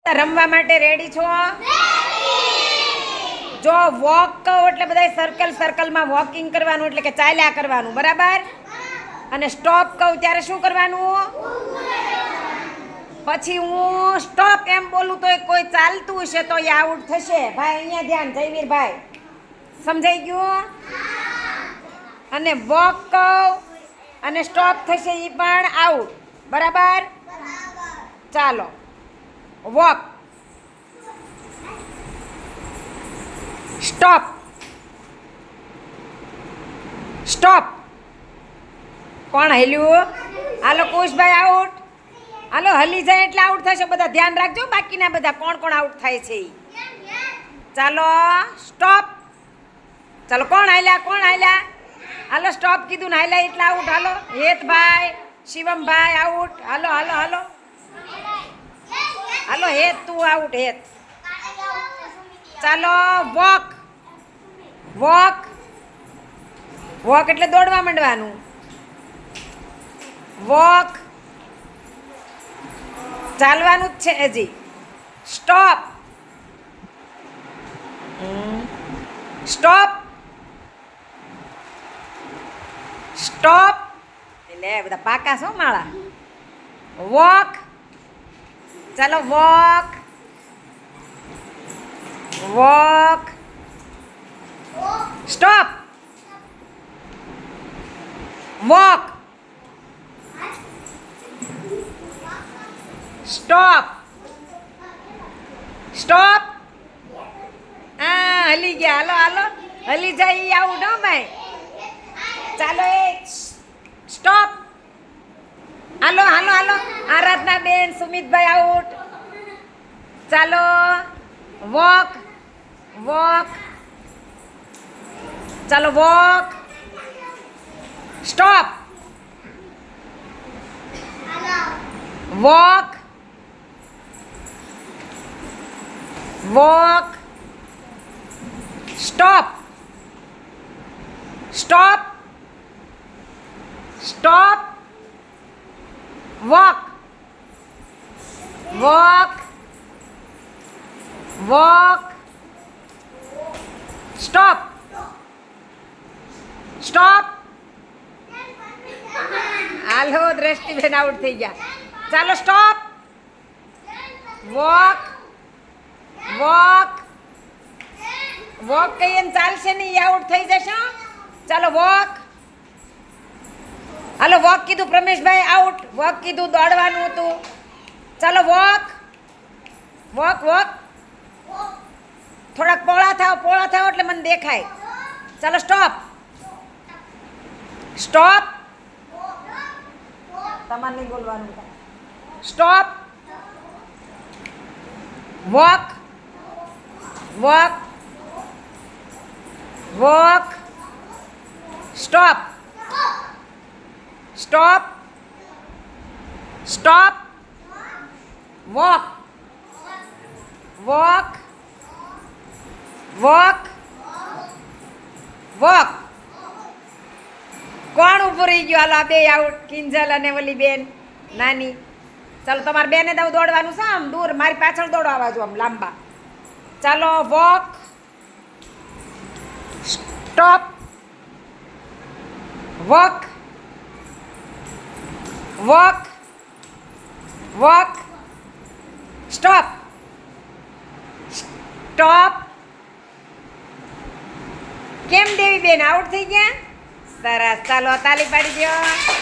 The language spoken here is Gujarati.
રમવા માટે રેડી છો? જો વોક કહો એટલે બધા સર્કલમાં વોકિંગ કરવાનું, એટલે કે ચાલ્યા કરવાનું, બરાબર? અને સ્ટોપ કહું ત્યારે શું કરવાનું? પછી હું સ્ટોપ એમ બોલું તો કોઈ ચાલતું હશે તો એ આઉટ થશે. ભાઈ અહીંયા ધ્યાન, જયવીરભાઈ, સમજાઈ ગયું? અને વોક કહું અને સ્ટોપ થશે એ પણ આઉટ, બરાબર? ચાલો, વોક, સ્ટોપ, સ્ટોપ. કોણ હલ્યું? હાલો કુશભાઈ આઉટ. હાલો હલી જાય એટલે આઉટ થશે. બધા ધ્યાન રાખજો, બાકીના બધા કોણ કોણ આઉટ થાય છે. ચાલો સ્ટોપ. ચાલો કોણ હાલ્યા? કોણ હાલ્યા? હાલો સ્ટોપ કીધું ને હાલ્યા એટલે આઉટ. હાલો હેતભાઈ, શિવમભાઈ આઉટ. હાલો હાલો હાલો હાલો હેત, તું આઉટ હેત. ચાલો વોક, વોક, વોક એટલે દોડવા માંડવાનું. વોક, ચાલવાનું જ છે હજી. Stop, stop, stop. એટલે બધા પાકા છો માળા. વોક, ચાલો walk, walk, stop, walk, stop, stop. હા હલી ગયા. હાલો હાલો હલી જાય આવું ન ભાઈ. ચાલો એ સ્ટોપ. હાલો હાલો હાલો આરાધના બેન, સુમિતભાઈ આઉટ. ચાલો વોક, વોક, ચાલો walk, stop, walk, walk, stop, stop, stop, walk, walk, walk, stop, stop. હાલો દ્રષ્ટિબેન આઉટ થઈ ગયા. ચાલો સ્ટોપ, વોક, વોક, વોક કહીએ ને ચાલશે નહીં, આઉટ થઈ જશે. ચાલો વોક. હાલો વોક કીધું પ્રમેશભાઈ આઉટ. વોક કીધું દોડવાનું હતું. ચાલો વોક, વોક, વોક. થોડાક પોળા થાવ એટલે મને દેખાય. ચાલો સ્ટોપ, સ્ટોપ. તમારે નહીં બોલવાનું. Stop, walk, walk, walk, stop, stop, stop, walk, walk, walk, walk. કોણ ઊભું રહી ગયું? હાલો આ બે આઉટ, કિંજલ અને ઓલી બેન નાની. ચાલો તમારે બેને દઉં દોડવાનું છે આમ દૂર, મારી પાછળ દોડો આવા જો આમ લાંબા. ચાલો walk, stop, walk, walk, walk, stop, stop. કેમ દેવી બેન આઉટ થઈ ગયા? સરસ. ચાલો તાલી પાડી દો.